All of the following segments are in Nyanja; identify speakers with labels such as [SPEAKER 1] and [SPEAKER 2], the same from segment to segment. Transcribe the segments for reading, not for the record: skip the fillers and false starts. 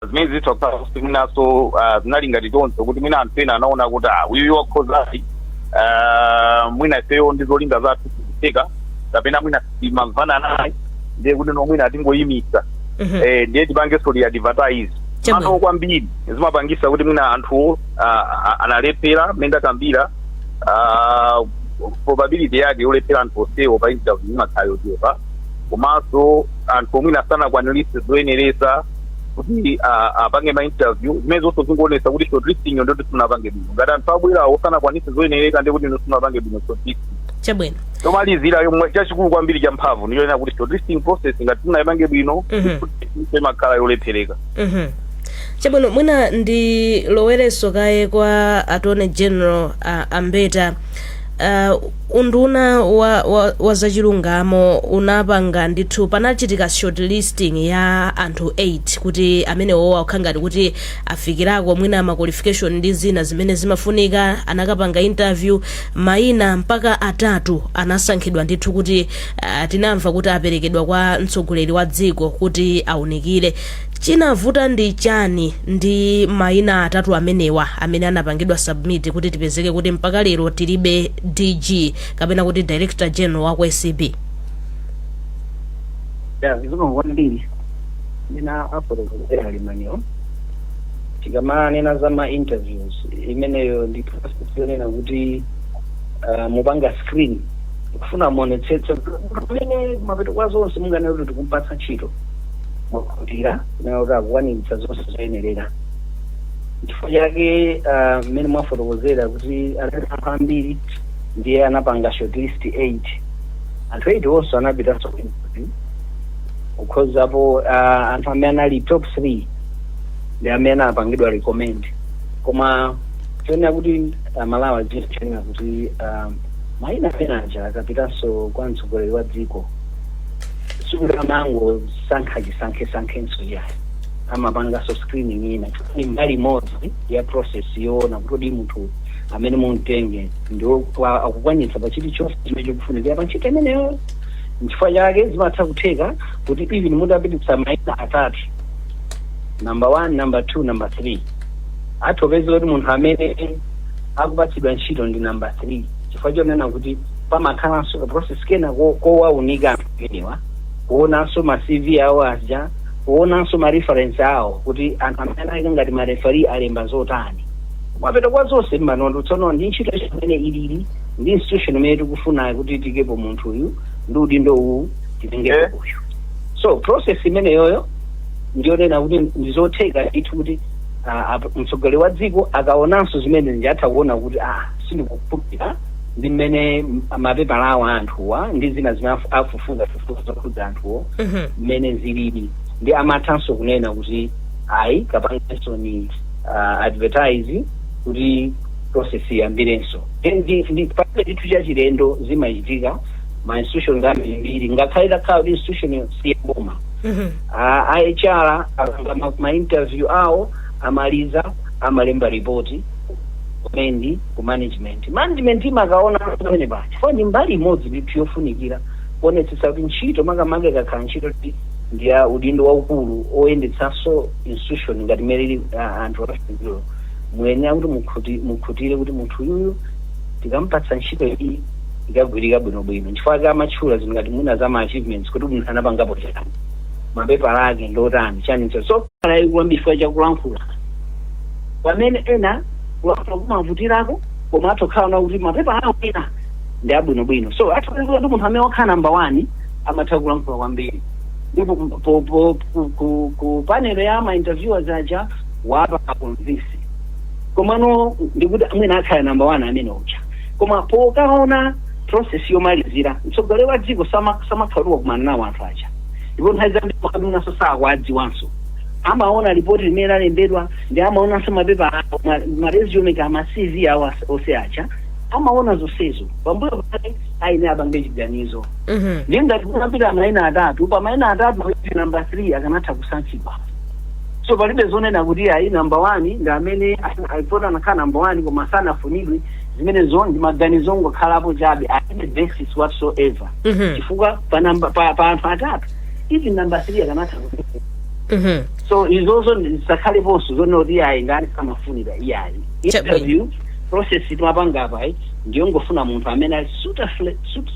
[SPEAKER 1] zimene zitokhala kuti mwinaso zinalingati tonse kuti mwina anthu ena anaona kuti uyu wakhozayi mwina ifeyo ndi zolinga zathu tiziteka kapena mwina timamvana naye ndiye kuti nomwina atingoyimisa ndiye tipangenso advertise ano kwambiri zimapangisa kuti mwina anthu analephera mmene akambira probability yake yolephera anthu onsewo pa interview imakhala yochepa komanso anthu omwina sanakwanilise zoyenereza kuti apange ma interview zimene zonse zingoonesa kuti shortlisting ndio tunapange bwino ngati anthu abwera osanakwanise zoyenereka ndi kuti tunapange bwino shortlisting
[SPEAKER 2] chabwino
[SPEAKER 1] tomalizira yomwe chachikulu kwambiri cha mphamvu ndiyo ena kuti shortlisting process ngati tunayipange bwino imakhala yolephereka
[SPEAKER 2] chabwino mwina ndi lowereso kaye kwa Attorney General Ambeta unduna wa zachilungamo unapanga ndithu panachitika shortlisting ya anthu 8 kuti amene wowa ukhangati kuti afikirako mwina ma qualification ndi zina zimene zimafunika anakapanga interview maina mpaka atatu anasankhidwa ndithu kuti tinamva kuti aperekedwa kwa mtsogoleri wa dziko kuti aunikire chinavuta ndi chani ndi maina atatu amenewa amene anapangidwa submit kuti tipezeke kuti mpaka lero tilibe DG kapena kuti Director General wa SCB
[SPEAKER 3] zino kwambiri nina afotokozera limanyo tikamana za ma interviews imeneyo ndi process yonena kuti mupanga screen kufuna muonetsetse pamene mapeto kwa zonse munganena kuti tikumpatsa ntchito mwakutira na kuti akuwanitsa zonse zoyenerera chifukwa chake mmene mwafotokozera kuti anthu ambiri ndiye anapanga shortlist 8 anthu 8 onse anapitanso interview kukhozapo anthu amene anali top 3 ndi amene apangidwa recommend koma chionera kuti Malawi chionera kuti maina penaja akapitanso kwa mtsogoleri wa dziko sikuti amango sankhenso yayo amapangaso screening ina ni mbali imodzi ya process yoona kuti munthu amene mumtenge ndio akukwanitsa pa chilichonse chimene chikufunikira pa ntchito imeneyo nchifukwa chake zimatha kutheka kuti even mutapititsa maina atatu number 1 number 2 number 3 atopeza kuti munthu amene akupatsidwa ntchito ndi number 3 chifukwa chonena kuti pamakhalanso process kena kowaunika anthu amenewa kuonanso ma CV awo aja kuonanso ma reference awo kuti anthu amene ali ngati ma referee alemba zotani mapeto kwa zonse mmanondo tsono ndi ntchito imene ilili ndi institution imene tikufuna kuti tikepo munthu uyu ndi udindo uwu titengepo uyu so process imene yoyo ndiyonena kuti ndizotheka itu kuti mtsogoleri wa dziko akaonanso zimene njatha kuona kuti sindikupupira ndi mmene mapepa lawo anthuwa ndi zina zimene afufuza zokhudza anthuwo mmene zilili ndi amathanso kunena kuti ayi kapangenso ni advertise kuti process iyambirenso ndi pamene chinthu cha chilendo zimachitika ma institution ngambiri ngakhale takhala kuti institution siyaboma HR akanga ma interview awo amaliza amalemba report kumendi ku management imakaona pamene pacha chifukwa ndi mbali imodzi ndithu yofunikira kuonetsetsa kuti ntchito makamaka ikakhala ntchito ndi ya udindo waukulu oyendetsanso institution ngati mmene anthu afuniro muyenera kuti mukhutire kuti munthu uyuyu tikampatsa ntchito iyi ikagwirika bwinobwino chifukwa kamatchula zinthu ngati mwina za ma achievements kuti munthu anapangapo chani mapepa lake ndotani chani so kwambiri chakulankhula pamene ena kulankhula kumavutirako koma atokhala kuti mapepa awo ena ndi abwinobwino so atokhala kuti munthu amene wakhala number 1 amatha kulankhula kwambiri ndipo ku panel ya ma interviewers aja wapa convince komano ndikuti mwina akhala number 1 amene ucha koma pokaona process yomalizira mtsogoleri wa dziko samakhaluwa kumana nawo anthu aja ndipo nthawi zambiri akadunaso sakwadziwanso amaona ripoti limene alembedwa ndi amaonanso mapepa ma resume kama CV awo onse aja amaona zonsezo pambuyo pake aine apange chiganizo ndi ngati kunapita maina atatu pa maina atatu number 3 akanatha kusankhidwa so palibe zonena kuti ayi number 1 ndi amene alipota nakhala number 1 koma sanafunidwe zimene ndi maganizo ngokhalapo chabe aine basis whatsoever chifukwa pa anthu atatu even number 3 akanatha so izozo zisakhale ponso zonoti iyayi ngani samafunira iyayi interview process timapanga apa ndiyo ngofuna munthu amene ali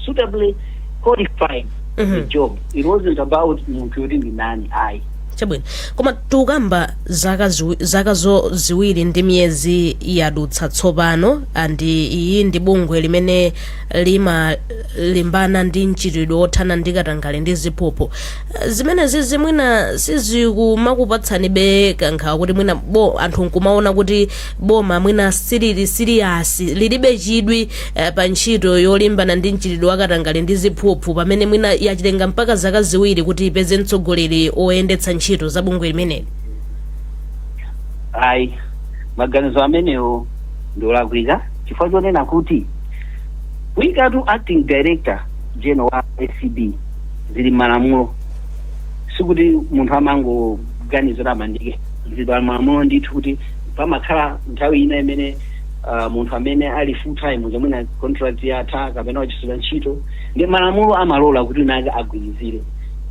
[SPEAKER 3] suitably qualified the job. It wasn't about munthu yoti ndi nani ayi.
[SPEAKER 2] Chabwino koma tukamba zaka ziwiri ndi miyezi yadutsa tsopano andi iyi ndi bungwe limene limalimbana ndi mchitidwe othana ndi katangale ndi ziphuphu zimene zizi mwina sizikumakupatsanibe kankhawa kuti mwina anthu nkumaona kuti boma mwina silili serious lilibe chidwi pa ntchito yolimbana ndi mchitidwe wakatangale ndi ziphuphu pamene mwina yachitenga mpaka zaka ziwiri kuti ipeze mtsogoleri oyendetsa ntchito za bungwe limeneli?
[SPEAKER 3] Ayi, maganizo amenewo ndolakwika chifukwa chonena kuti wikatu acting director general wa ACB zili malamulo sikuti munthu amangoganizira mandike zili malamulo ndithu kuti pamakhala nthawi ina imene munthu amene ali full time zamwina contract yatha kapena wachisula ntchito ndi malamulo amalola kuti naye agwirizire.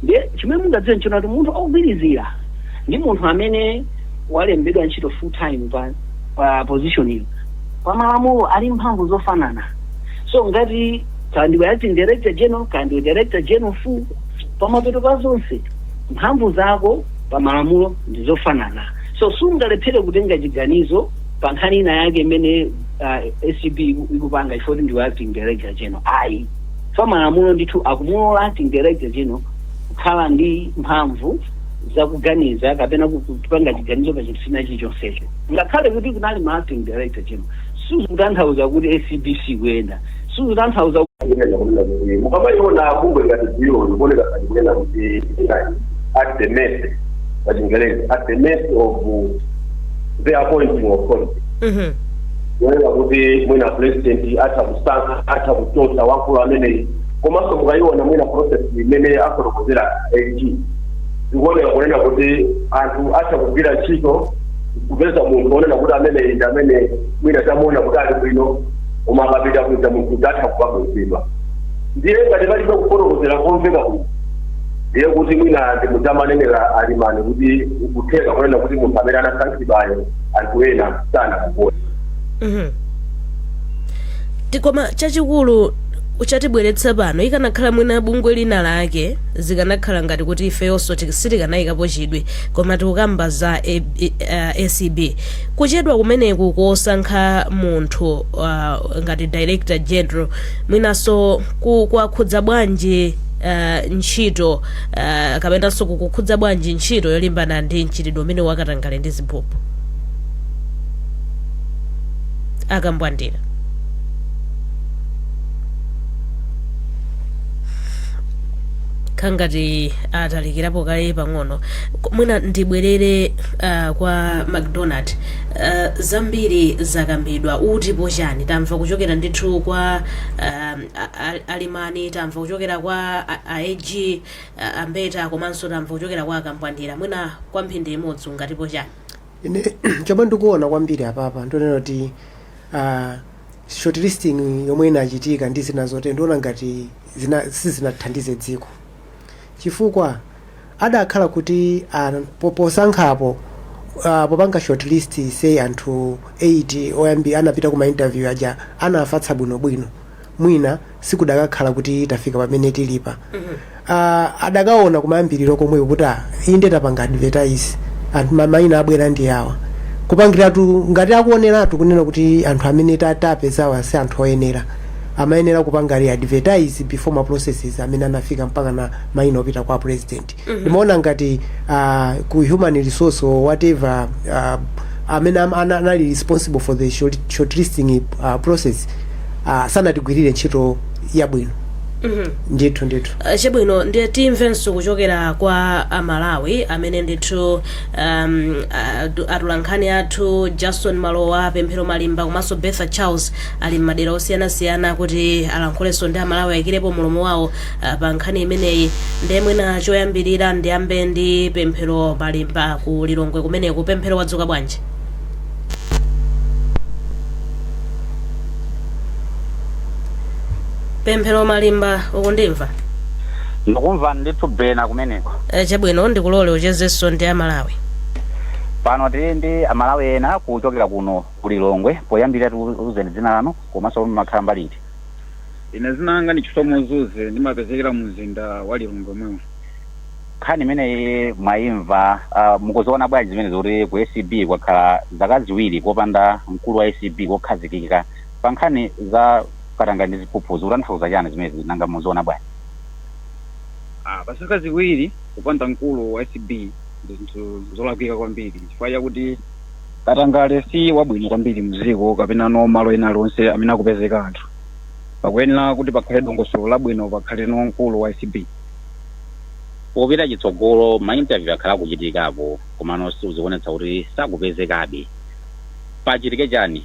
[SPEAKER 3] Ndiye chimene mungadziwe nchona kuti munthu ogwirizira ndi munthu amene walembedwa ntchito full time pa position iyo pa malamulo ali mphamvu zofanana. So ngati kandi acting director general kandi director general full pamapeto pa zonse mphamvu zako pa malamulo ndi zofanana. So sungalephera kutenga chiganizo pa nkhani ina yake imene ACB ikupanga ifoti ndi acting director general ayi. So malamulo ndithu akumulola acting director general kukhala ndi mphamvu zakuganiza kapena kupanga chiganizo pa chinthu china chilichonsecho ngakhale kuti kunali ma acting director general sizikutanthauza kuti ACBC kuyenda sizikutanthauza
[SPEAKER 4] mukamayona bungwe ngati zero kuoneka kunena kuti at the mercy at the mercy of the appointing authority. Kuoneka kuti mwina president atakusankha atakuchotsa wamkulu amene komanso mukayiona mwina process imene akolokozera AG zikuoneka kunena kuti anthu atakugwira ntchito kupeza munthu onena kuti amene ndi amene mwina tamuona kuti ali bwino koma akapita kuita munthu kuti atakubabwezedwa. Ndiye ngati palibe kukolokozera komveka kuti ndiye kuti mwina ndi munthu amanenera alimani kuti kutheka kunena kuti munthu amene anasankhidwayo anthu ena sanakupona.
[SPEAKER 2] Tikoma chachikulu uchatibweretsa pano ikanakhala mwina bungwe lina lake zikanakhala ngati kuti ifeyonso sitikanayikapo chidwi koma tikukamba za ACB kuchedwa kumeneku kosankha munthu ngati director general mwinanso kwakhudza bwanji ntchito kapenanso kukhudza bwanji ntchito yolimbana ndi mchitidwe umene wakatangale ndi ziphuphu akambwandira? Kangati atalikirapo kale pang'ono mwina ndibwerere kwa McDonald. Zambiri zakambidwa utipo chani tamva kuchokera ndithu kwa alimani tamva kuchokera kwa AG Ambeta komanso tamva kuchokera kwa akambwandira mwina kwa mphindi imodzi ngatipo chani?
[SPEAKER 5] Ine chomwe ndikuona kwambiri apapa ndionera kuti shortlisting yomwe inachitika ndi zina zote ndiona ngati sizinathandize dziko chifukwa adakhala kuti posankhapo popanga shortlist say anthu 8 oyambi anapita kuma interview aja anafatsa bwinobwino mwina sikudakakhala kuti tafika pamene tilipa. Adakaona kumayambiriro komwe kuti inde tapanga advertise anthu maina abwera ndi awa kupangiratu ngati akuoneratu kunena kuti anthu amene tapezawa si anthu oyenera amayenera kupanga advertise before ma processes amene anafika mpaka na maina opita kwa president. Ndimaona ngati ku human resource or whatever amene anali responsible for the shortlisting process sanatigwirire ntchito yabwino. Ndithu
[SPEAKER 2] chabwino ndiye timvenso kuchokera kwa Amalawi amene ndithu atulankhani athu Jason Malowa, Pemphero Malimba komanso Betha Charles ali m'madera osiyanasiyana kuti alankhulenso ndi Amalawi ayikirepo mulomo wawo pa nkhani imeneyi. Ndiye mwina choyambirira ndiyambe ndi Pemphero Malimba ku Lilongwe kumeneku. Pemphero wadzuka bwanji? Pemphero Malimba ukundimva?
[SPEAKER 6] ndikumva ndithu bena kumeneko.
[SPEAKER 2] Chabwino ndikulole uchezenso ndi amalawi.
[SPEAKER 6] Pano tili ndi amalawi ena kuchokera kuno kulilongwe poyambira tiuzeni dzina lanu komanso mumakhala mbali.
[SPEAKER 7] Ine zinanga ni Chisomo Zuze ndimapezekera mzinda wa Lilongwe mwemwe.
[SPEAKER 6] Nkhani imene mwayimva mukuziona bwanji zimene zoti ku ACB kwakhala zaka ziwiri popanda mkulu wa ACB kokhazikika pa nkhani za katanga ndi ziphuphu zikutanthauza chani zimene zinanga muziona bwanji?
[SPEAKER 7] Pa zaka ziwiri kupanda mkulu wa ACB zinthu zolakwika kwambiri chifukwa chakuti katangale si wabwino kwambiri mdziko kapena no malo ena lonse amene akupezeka anthu. Pakuyenera kuti pakhale dongosolo labwino pakhale no mkulu wa ACB.
[SPEAKER 6] Popita chitsogolo ma-interview akhala kuchitikapo komano sizikuonetsa kuti sakupezekabe. Pachitike chani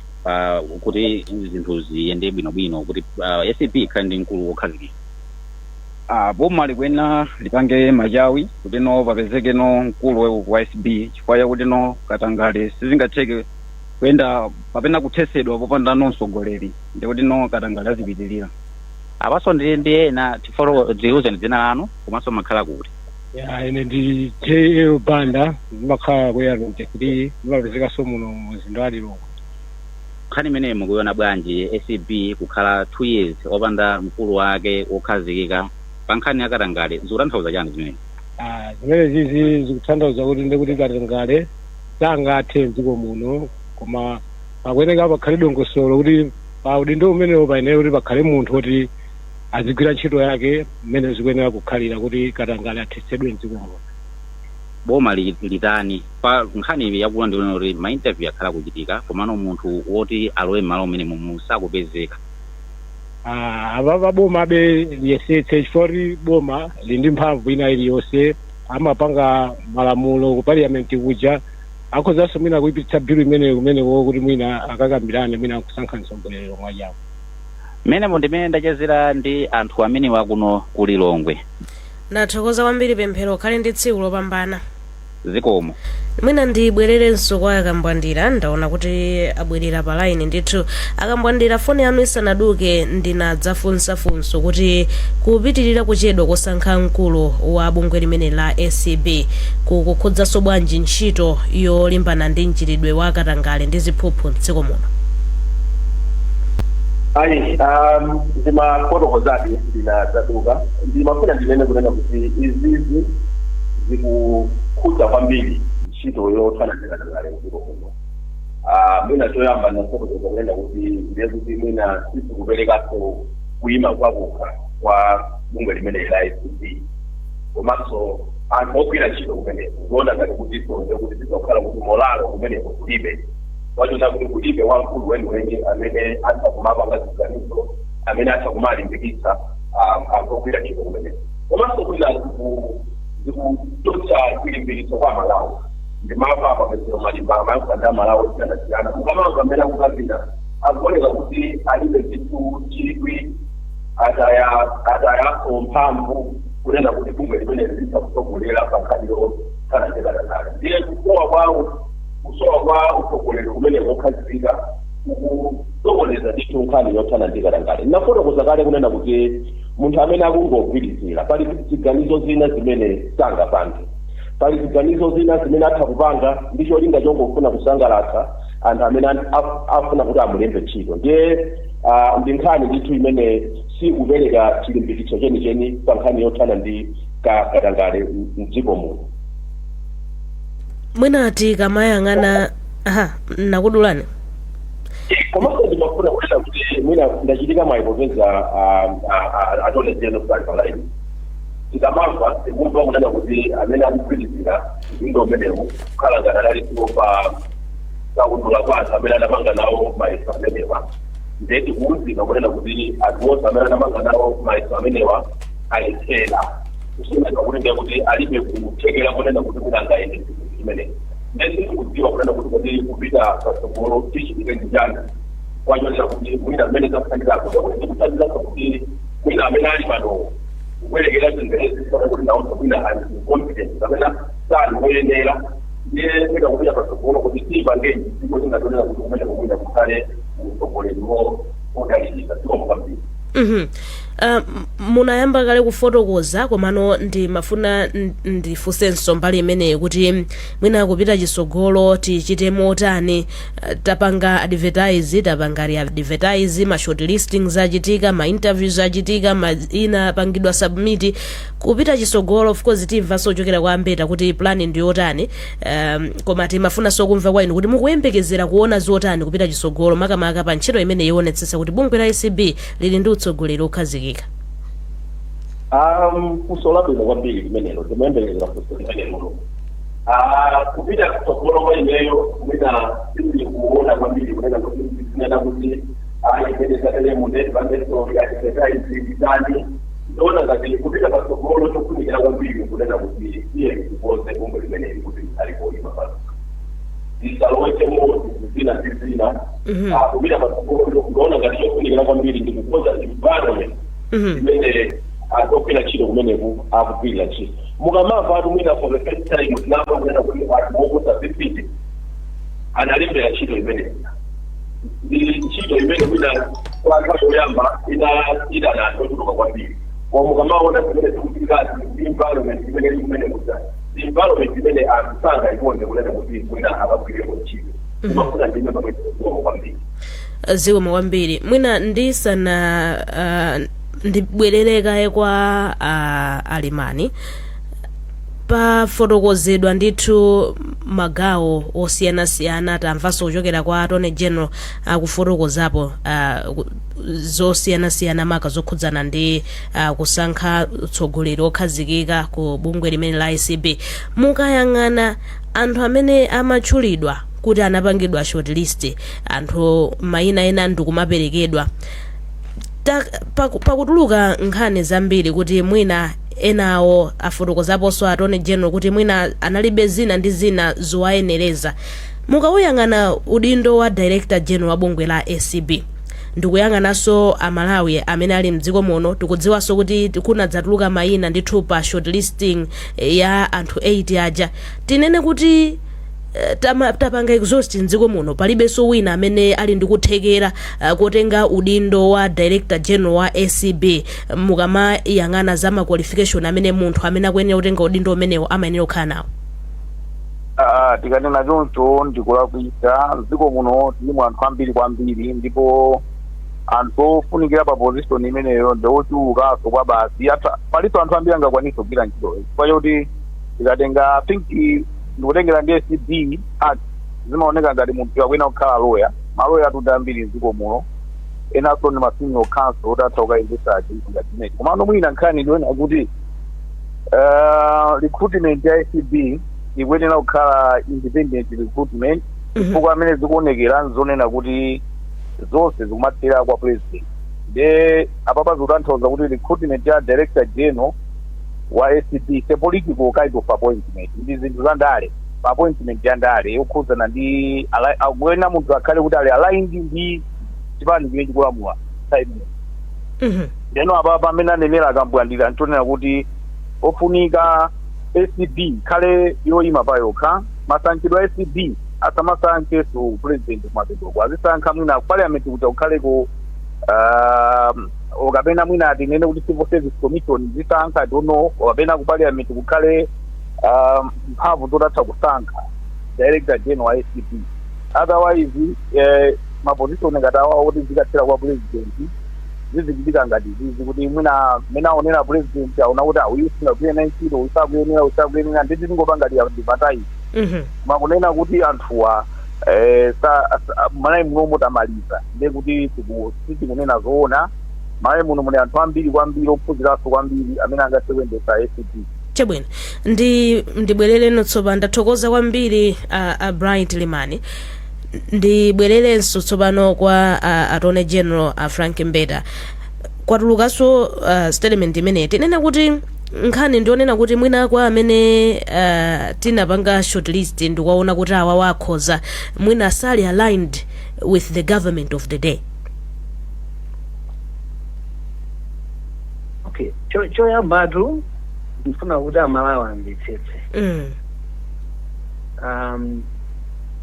[SPEAKER 6] kuti zinthu ziyende bwinobwino kuti ACB ikhale ndi mkulu wokhazikika?
[SPEAKER 7] Boma likuyenera lipange machawi kuti no papezeke no mkulu wa ACB chifukwa chakuti no katangale sizingatheke kuyenda papena kuthesedwa popanda no mtsogoleri ndikuti no katangale azipitirira.
[SPEAKER 6] Apaso ndi ena tiuzeni dzina lanu komanso makhala kuti?
[SPEAKER 8] Ine ndi J.L. Banda ndimakhala kuyalonje kuti ndimapezeka muno mzinda wa Lilongwe.
[SPEAKER 6] Nkhani imene mukuiona bwanji ACB kukhala 2 years opanda mkulu wake wokhazikika pa nkhani ya katangale zikutanthauza chani zimene?
[SPEAKER 8] Zimene zizi zikutanthauza kuti ndikuti katangale sangathe mdziko muno koma pakuyeneka pakhale dongosolo kuti pa udindo umenewo payenera kuti pakhale munthu kuti azigwira ntchito yake mmene zikuyenera kukhalira kuti katangale athesedwe mdziko muno.
[SPEAKER 6] Boma litani pa nkhani yakula ndiona kuti ma-interview akhala kuchitika komano munthu woti alowe m'malo mmene musakupezeka?
[SPEAKER 8] Ababa boma be liyesetse chifukwa boma lindi mphamvu ina iliyonse amapanga malamulo ku parliament kuja akhozanso mwina kuipitsa bill imeneyo kumeneko kuti mwina akakambirane mwina kusankha mtsogoleri omwe yawo.
[SPEAKER 6] Mmene ndimene ndachezera ndi anthu amene wakuno ku Lilongwe.
[SPEAKER 2] Nathokoza kwambiri pemphero khale ndi tsiku lopambana.
[SPEAKER 6] Zikomo.
[SPEAKER 2] Mwina ndibwererenso kwa akambwandira ndaona kuti abwerera pa line ndithu. Akambwandira foni yanu isanaduke ndinadzafunsafunso kuti kupitirira kuchedwa kosankha mkulu wa bungwe limene la ACB kukhudzanso bwanji ntchito yolimbana ndi mchitidwe wa katangale ndi ziphuphu m'dziko muno?
[SPEAKER 4] Zimafotokozadi zinadzaduka ndimafuna ndinene kunena kuti izizi zikukhudza kwambiri ntchito yothana ndi katangale mdziko muno. Mwina choyamba nafotokoza kunena kuti ndiye kuti mwina sizikuperekanso kuyima kwakukha kwa bungwe limene la ACB komanso anthu ogwira ntchito kumeneko kuona ngati kuti sonde kuti zizakhala kuti molalo kumeneko kulibe wachota kuti kulibe wamkulu weniweni amene atha kumapanga ziganizo amene atha kumalimbikitsa anthu ogwira ntchito kumeneko komanso kwina zikuchotsa chilimbikitso kwa Malawi ndimapa pamesero malimba amayokanda Malawi siyanasiyana kukamanga amene akukambira akuoneka kuti alibe chinthu chikwi atayaso mphamvu kunena kuti bungwe limene lisakutsogolera pa nkhani yothana ndi katangale. Ndiye kusowa kwa utsogoleri kumene kokhazikika kusokoneza ndithu nkhani yothana ndi katangale. Nafotokoza kale kunena kuti munthu amene akungogwirizira pali ziganizo zina zimene sangapange, pali ziganizo zina zimene atha kupanga ndi cholinga chongofuna kusangalatsa anthu amene afuna kuti amulembe ntchito. Ndiye ndi nkhani ndithu imene sikupereka chilimbikitso chenicheni pa nkhani yothana ndi katangale mdziko muno.
[SPEAKER 2] Mwinati kamayang'ana nakudulani
[SPEAKER 4] komanso ndimafuna kunena kuti mwina ndachitika maipopeza atolezeno kutali palaini tikamamva tikumva kunena kuti amene akugwirizira ndindo umenewo kukhala ngati adalipo pa kakundula kwanthu amene adapanga nawo mayeso amenewa. Ndiye tikuwuzika kunena kuti anthu onse amene adapanga nawo mayeso amenewa ayesera kusiyana kuti ndiye kuti alibe kuthekera kunena kuti kuti angaende imeneyo. Ndiye tikudziwa kunena kuti kupita patsogolo tichitike njani kwachonera kuti mwina amene zakuthandizako kuti kuthandizako kuti mwina amene ali pano kuwerekera zingerezi sana kuti nawo mwina ali confidence amene sali kuyenera. Ndiye tika kupita patsogolo kuti tipange dziko tingatonera kuti kumene kumwina kukhale utsogoleri udalirika dziko mukambiri.
[SPEAKER 2] munayamba kale kufotokoza komano ndimafuna ndifunsenso mbali imeneyi kuti mwina kupita chitsogolo tichite motani. Tapanga advertise ma shortlistings achitika, ma interviews achitika, ina pangidwa submit kupita chitsogolo. Of course timvanso kuchokera kwa ambeta kuti plan ndi yotani, koma timafunanso kumva kwa inu kuti mukuyembekezera kuona zotani kupita chitsogolo makamaka pa ntchito imene ionetsetsa kuti bungwe la ACB lili ndi utsogoleri okhazikika.
[SPEAKER 4] Funso labwino kwambiri limenelo timayembekezera funso limenelo. Kupita kutsogolo kwa ineyo mwina sindi kuona kwambiri kunena kuti zinena kuti ipendezatele muneti vandeso yaadvertise ndona ngati kupita patsogolo tofunikira kwambiri kunena kuti iye kupoze bungwe limeneli kuti alipoima pano tisalowetsemo zina kupita patsogolo ndona ngati tofunikira kwambiri ndikupoza environment imene atopera chiro kumeneku akupirira chiro mukamava atu mwina for the first time tinapa kunena kuti atimokusa zipiti analembera chiro imene ntchito imene mwina kwakaoyamba idanatotuluka kwambiri koma mukamaona zimene zikutikati environment imene ili kumene kuta environment imene akusanga ikonde kunena kuti mwina akagwireko ntchito umafuna ndime pamwe kwambiri
[SPEAKER 2] zikomo kwambiri. Mwina ndisana ndibwererekaye kwa Alimani pafotokozedwa ndithu magawo osiyanasiyana tamvanso kuchokera kwa Attorney General akufotokozapo zosiyanasiyana maka zokhudzana ndi kusankha utsogoleri okhazikika ku bungwe limene la ACB. Mukayang'ana anthu amene amatchulidwa kuti anapangidwa shortlist, anthu mayina ena ndikumaperekedwa, pakutuluka nkhani zambiri kuti mwina enawo afotokozaponso Attorney General kuti mwina analibe zina ndi zina zowayenereza. Mukawuyang'ana udindo wa Director General wa bungwe la ACB ndikuyang'ananso Amalawi amene ali mdziko muno, tikudziwanso kuti kunadzatuluka mayina ndithu pa shortlisting ya anthu 8 aja. Tinene kuti tapanga exhaust mdziko muno palibenso wina amene ali ndikuthekera kotenga udindo wa Director General wa ACB. Mukamayang'ana za ma qualification amene munthu amene akuyenera kutenga udindo umenewo amayenera kukhala nawo.
[SPEAKER 1] Tikanena choncho ndikulakwitsa mdziko muno tili anthu ambiri kwambiri ndipo anthu ofunikira pa position imeneyo ndiochulukanso kwa basi paliso anthu ambiri angakwanisa kugwira ntchitoyo chifukwa choti tikatenga ndikutengera ndi ACB Act zimaoneka ngati munthu akuyena kukhala lawyer. Maloya atuti ambiri mdziko muno enanso ndi masenior counsel otatha kukayendetsa chinthu ngati chimenechi. Komano mwina nkhani ndiona kuti recruitment ya ACB ikuyenera kukhala independent recruitment chifukwa amene zikuonekera nzonena kuti zonse zikumathera kwa president. De apapa zikutanthauza kuti recruitment ya Director General wa ACB se political kind of appointment ndi zinthu za ndale pa appointment ya ndale yokhudzana ndi akuyenera munthu akhale kuti ali aligned ndi chipani chimene chikulamula time. Ndeno apapa amene anenera akambwandira ntonena kuti ofunika ACB khale yoyima pa yokha. Masankhidwe a ACB asamasankheso president kumapeto azisankha mwina parliament kuti akukhaleko okapena mwina atinene kuti civil service commission zisankha I don't know, okapena ku parliament kukhale mphamvu zotatha kusankha Director General wa ACB. Otherwise maposition ngati awawo kuti zikathera kwa president zizichitika ngati zizi kuti mwina mene aonera president aona kuti uyu singakuyena ntchito usakuyenera nditi tingopanga advertise. Makunena kuti anthuwa malayi muno tamaliza ndiye kuti tikunena zoona malayi muno muli anthu ambiri kwambiri ophunziranso kwambiri amene angasewendesa ACB.
[SPEAKER 2] Chabwino ndibwerereno tsopano ndathokoza kwambiri Bright Limani. Ndibwererenso tsopano kwa Attorney General Frank Mbeta. Kwatulukanso statement imeneyi tinena kuti nkhani ndionena kuti mwina kwa amene tinapanga shortlist ndikuwaona kuti awa wakhoza mwina sali aligned with the government of the day.
[SPEAKER 3] Okay, choyambatu ndifuna kuti Amalawi amvetsetse.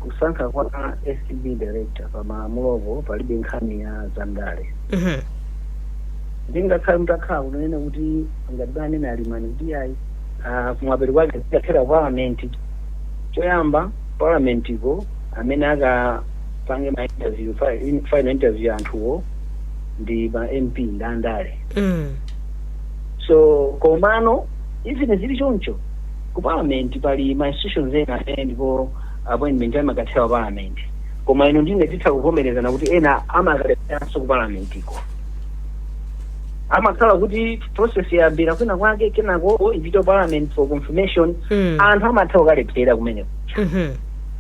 [SPEAKER 3] Kusankha kwa ACB Director pa malamulopo palibe nkhani ya zandale. ndingakhale mutakhala kunena kuti ngati bani alimani kuti ayi kumapero kwake zikathera parliament choyamba parliament iko amene akapange ma interview final interview anthuwo ndi ma MP ndandale so komano even zili choncho ku parliament pali ma institutions ena ndipo appointment amakathera parliament koma ino ndine titha kuvomerezana kuti ena amakaleranso ku parliament iko amakhala kuti process yambira kwina kwake kenako invito parliament for confirmation anthu amatha kukalephera kumeneko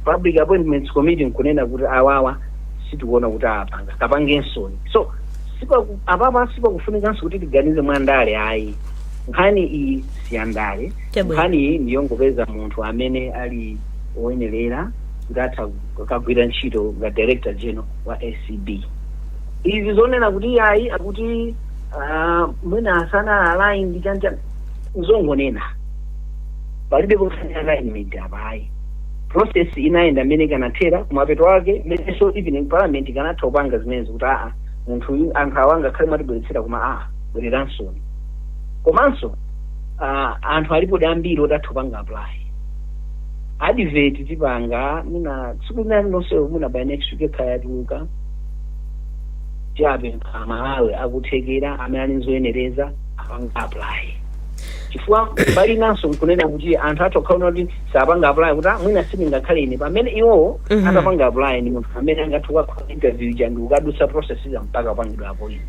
[SPEAKER 3] public appointments committee nkunena kuti awawa situkuona kuti apanga kapangensoni so apapa sipakufunikanso kuti tiganize mwandale ayi nkhani iyi siyandale nkhani iyi ndiyongopeza munthu amene ali oyenerera kuti atha kukagwira ntchito nga director general wa ACB izi zonena kuti ayi akuti mwina asana align ndi chanja zongonena palibe kufanya alignment apayi process inaenda mmene ikanathera kumapeto ake mmeneso even in parliament kanatha kupanga zimenezo kuti munthu anthu awanga akhale matibweretsera koma bwereranso komanso anthu alipo ambiri otatha kupanga apply advert tipanga mina tsiku linali lonse muna by next week ekhaya tuluka chabe Malawi akuthekera amene ali nzoyenereza apanga apply chifukwa pali nanso nkunena kuti anthu atokhaona kuti sapanga apply kuti mwina sindingakhale ine pamene iwowo atapanga apply ndi munthu amene angathe kukakhala interview ja ndi kukadusa process za mpaka kupangidwa appoint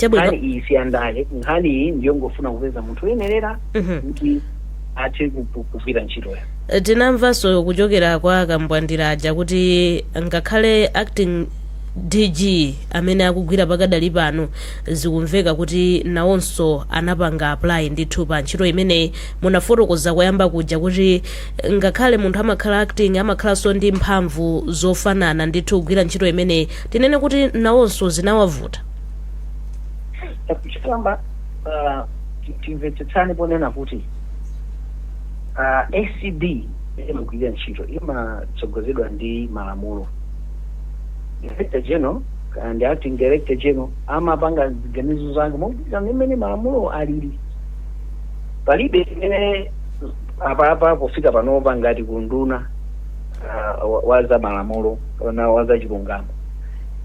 [SPEAKER 3] nkhani iyi siyandale nkhani iyi ndiyongofuna kupeza munthu oyenerera kuti athe kugwira ntchitoyo
[SPEAKER 2] tinamvanso kuchokera kwa Kambwandiraja kuti ngakhale acting DG amene akugwira pakadali pano zikumveka kuti nawonso anapanga apply ndithu pa ntchito imene munafotokoza kuyamba kuja kuti ngakhale munthu amakhala acting amakhalanso ndi mphamvu zofanana ndithu kugwira ntchito imene tinene kuti nawonso zinawavuta
[SPEAKER 3] chifukwa timvetsetsani ponena kuti ACB imagwira ntchito imatsogozedwa ndi malamulo Director General and the Acting Director General amapanga ziganizo zake mogwirizana ndi mmene malamulo alili palibe imene apa pofika panopa ngati kunduna waza malamulo ona waza chilungamo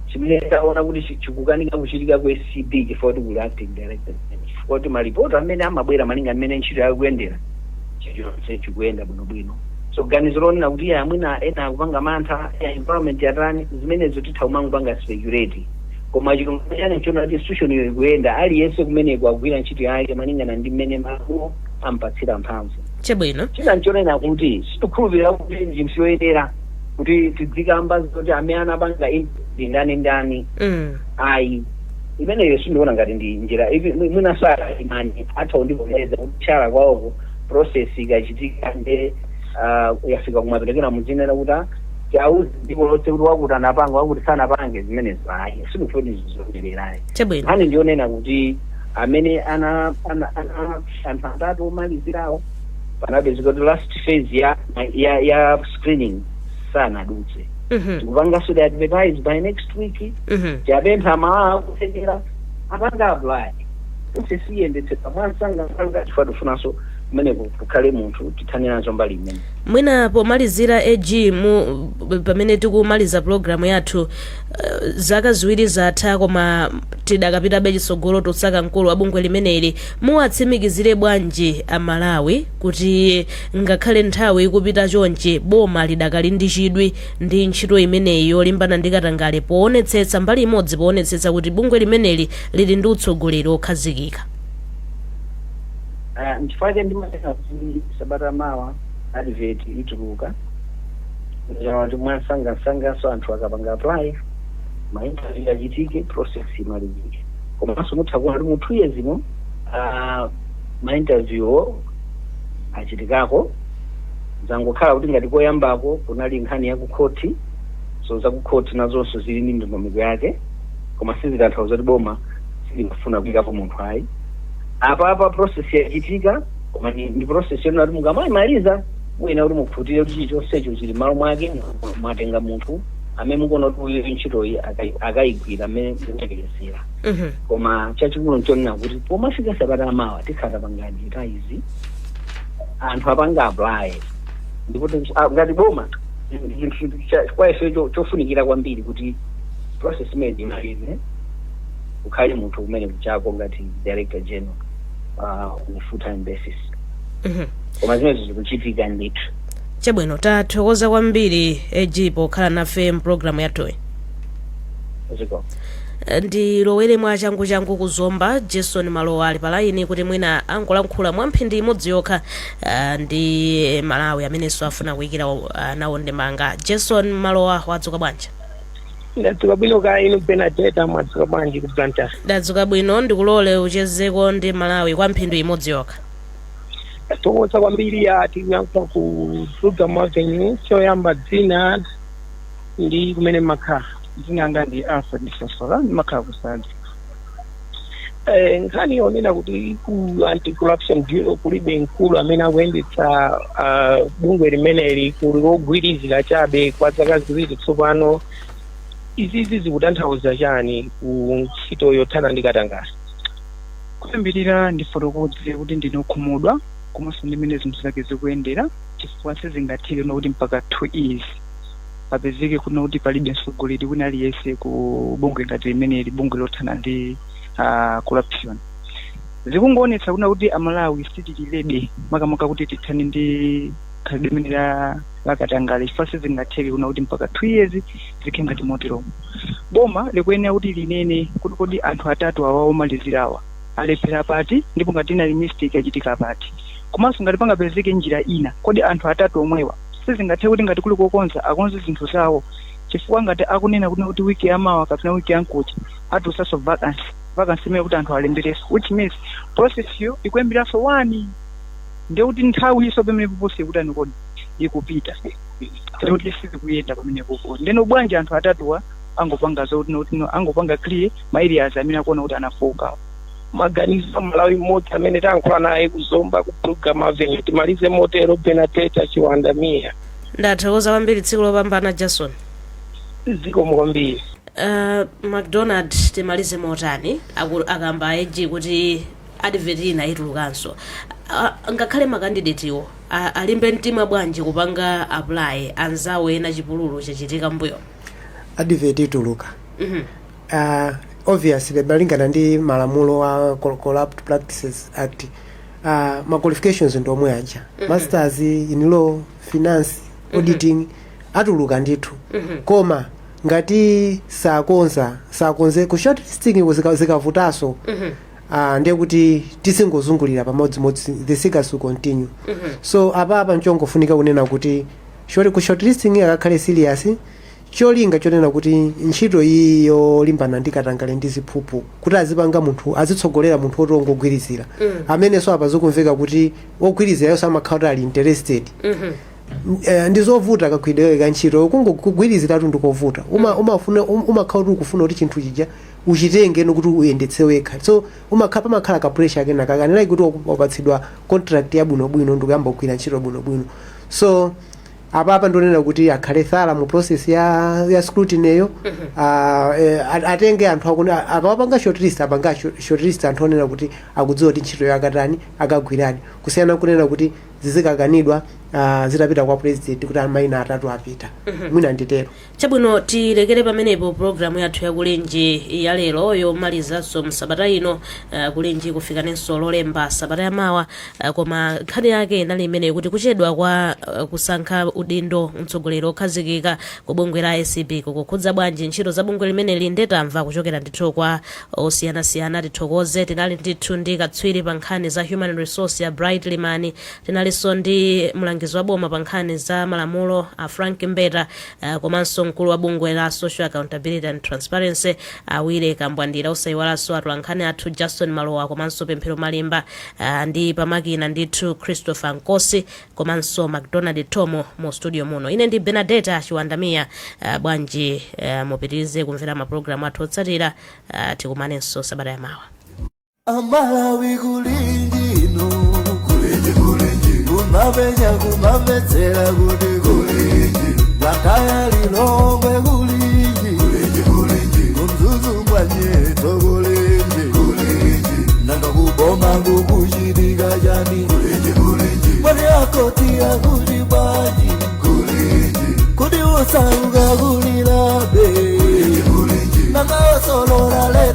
[SPEAKER 3] chimene taona kuti chikukanika kuchitika ku ACB chifukwa kuti kuli Acting Director chifukwa kuti malipoti amene amabwera malinga mmene ntchito yakuyendera chilichonse chikuyenda bwinobwino so ganizo lonena kuti amwina ena akupanga mantha ya environment yatani zimenezo titha kumangupanga speculate koma chilungamo chane chona kuti institution iyo ikuyenda aliyense kumeneko akugwira ntchito yake malingana ndi mmene malamulo ampatsira mphamvu
[SPEAKER 2] chabwino
[SPEAKER 3] china nchonena kuti situkhulupirira kuti njimsi yoyenera kuti tidzikamba kuti amene anapanga ndani ayi imeneyo sindiona ngati ndi njira mwina sala imani atha kundivomereza kuti chala kwawoko process ikachitika nde yafika kumaperekera muzinena kuti chauzi ndipo lotse kuti wakuti anapanga wakuti sanapange zimenezo ayi sikufuni zizonererayi hani ndionena kuti amene anthu atatu omalizirawo panapezeka kuti last phase ya screening sanadutse tikupanga so that advertise by next week tiapempha mawa akuthekera apanga apply process iyendetsedwa mwansanga mpaka tifatufunanso kumene kukhale munthu tithane nazo mbali imene
[SPEAKER 2] mwina pomalizira AG pamene tikumaliza programu yathu zaka ziwiri zatha koma tidakapitabe chitsogolo totsaka mkulu abungwe limeneli muwatsimikizire bwanji amalawi kuti ngakhale nthawi ikupita chonche boma lidakali ndi chidwi ndi ntchito imeneyi yolimbana ndi katangale poonetsetsa mbali imodzi poonetsetsa kuti bungwe limeneli lili ndi utsogoleri okhazikika
[SPEAKER 3] nchifukwa ndimateka kuti sabata mawa advert ituluka kuti mwansangasangaso anthu akapanga apply mainterview achitike process imalizike komanso mutha kuona kuti mu 2 years imo mainterview achitikako zangokhala kuti ngati koyambako kunali nkhani ya kukhoti so za kukhoti nazonso zili ndi ndondomeko yake koma sizitanthauza kuti boma silifuna kuyikapo munthu ayi apa process yachitika koma ndi process yona kuti mungamayimaliza mwina kuti mukhutire kuti chilichonsecho chili malo mwake mwatenga munthu amene mukuona kuti uyo ntchito iyi akayigwira amene mukutekelezera koma chachikulu nchonena kuti pomafika sabata amawa tikhala pangani taizi anthu apanga apply ndipo ngati boma kwa ife chofunikira kwambiri kuti process imene imalize ukhale munthu umene kuchako ngati director general on full time basis koma zimene zikuchitika ndithu.
[SPEAKER 2] Chabwino tathokoza kwambiri AG pokhala nafe mpulogalamu yathu. Ndilowere mwa changu kuzomba Jason Malowa ali palaini kuti mwina angolankhula mwamphindi imodzi yokha ndi Malawi amenenso afuna kuyikira nawo ndemanga. Jason Malowa wadzuka bwanji?
[SPEAKER 9] Ndadzuka bwino ka inu Benadeta mwadzuka bwanji ku Blantyre?
[SPEAKER 2] Ndadzuka bwino, ndikulole uchezeko ndi Malawi kwa mphindi imodzi yokha.
[SPEAKER 9] Tokoza kwambiri tikuyankha ku Program Avenue choyamba dzina ndi kumene makhala. Dzina anga ndi Alfred Sosola ndimakhala kusadza. Nkhani yonena kuti ku anti-corruption bureau kulibe mkulu amene akuyendetsa bungwe limeneli kuli ogwirizira chabe kwa zaka ziwiri tsopano. Izizi zikutanthauza chani ku ntchito yothana ndi katangale?
[SPEAKER 10] Kuyambirira ndifotokoze kuti ndinokhumudwa komanso ndimene zinthu zake zikuyendera chifukwa sizingatheke kuti mpaka 2 years papezeke kuno kuti palibe mtsogoleri wina aliyense ku bungwe ngati limeneli, bungwe lothana ndi corruption. Zikungoonetsa kuna kuti Amalawi sitililebe makamaka kuti tithane ndi khalidwe limene la katangale chifukwa sizingatheke kuna kuti mpaka 2 years zikhe ngati motero. Boma likuyenera kuti linene kuti kodi anthu atatu awa omalizirawa alephera pati ndipo ngati inali mistake yachitika pati, komanso ngati pangapezeke njira ina kodi anthu atatu omwewa sizingatheke kuti ngati kuli kokonza akonze zinthu zawo chifukwa ngati akunena kuti wiki yamawa kapena wiki yankuti atusaso vacancy imene kuti anthu alembereso, which means process yo ikuyambiranso 1 ndiye kuti nthawi iso pamene poposi kuti anikodi ikupita kuti sizikuyenda pamene popo. Ndeno bwanji anthu atatuwa angopanga zoti angopanga clear ma areas amene akuona kuti anafoka.
[SPEAKER 9] Maganizo Malawi mmodzi amene tayankhula naye kuzomba ku Program Avenue timalize motero Benadeta Chiwandamia.
[SPEAKER 2] Ndathokoza kwambiri tsiku lopambana Jason.
[SPEAKER 9] Zikomo kwambiri.
[SPEAKER 2] McDonald timalize motani akamba AG kuti advert ina itulukanso. Ngakhale makandidate iwo alimbe mtima bwanji kupanga apply anzawo ena chipululu chachitika mbuyo.
[SPEAKER 5] Advert ituluka. Obviously balingana ndi malamulo wa Corrupt Practices Act. Ma qualifications ndo omwe aja. Masters in law, finance, auditing atuluka ndithu. Koma ngati sakonze ku shortlisting zikavutaso ndiye kuti tisingozungulira pamodzi the seekers will continue. So apa nchongofunika kunena kuti ku shortlisting akakhale serious cholinga chonena kuti ntchito iyi yolimbana ndi katangale ndi ziphuphu kuti azipanga munthu azitsogolera munthu oti ongogwirizira amene so apazokumveka kuti ogwirizira yonse amakhala ali interested. Ndizovuta kakhwidwe ka ntchito kungogwirizira ndikovuta umakhala kuti ukufuna kuti chinthu chija uchitenge nokuti uyendetse wekha, so pamakhala ka pressure kena kakanena kuti wapatsidwa contract ya bwinobwino ndikuyamba kugwira ntchito bwinobwino. So apa ndonena kuti akhale thala mu process ya scrutiny yo atenge anthu akawapanga shortlist apanga shortlist anthu onena kuti akudziwa kuti ntchito yakatani akagwirani kusiyana kunena kuti zizikakanidwa zitapita kwa president kuti amaina atatu apita. Mwina nditero.
[SPEAKER 2] Chabwino tilekere pamenepo programu yathu ya kulenji ya lero yomalizanso msabata ino kulenji kufika nenso lolemba sabata yamawa koma nkhani yake inali imene kuti kuchedwa kwa kusankha udindo mtsogoleri okhazikika ku bungwe la ACB kukukhudza bwanji ntchito za bungwe limene ndetamva kuchokera ndithu kwa osiyanasiyana. Tithokoze tinali ndithu ndi katswiri pa nkhani za human resource ya Bright Limani, tinalinso ndi mlangizi wa boma pa nkhani za malamulo a Frank Mbeta komanso mkulu wa bungwe la Social Accountability and Transparency Awire Kambwandira, usaiwalanso atolankhani athu Jason Malowa komanso Pemphero Malimba ndi pamakina ndithu Christopher Nkosi komanso McDonald Tomo mu studio muno. Ine ndi Benadeta Chiwandamia. Bwanji mupitirize kumvera maprogramu athu otsatira, tikumanenso sabata yamawa.
[SPEAKER 11] Amalawi kulindino kulinji kumavenya kumavetsera kuti kulinji Blantyre Lilongwe kulinji Kumzuzu Mwanyeto kulinji Nanga kuboma kukushirika jani Mwani akotia kulibaji Kudi usauga kulilabe Nanga osolola le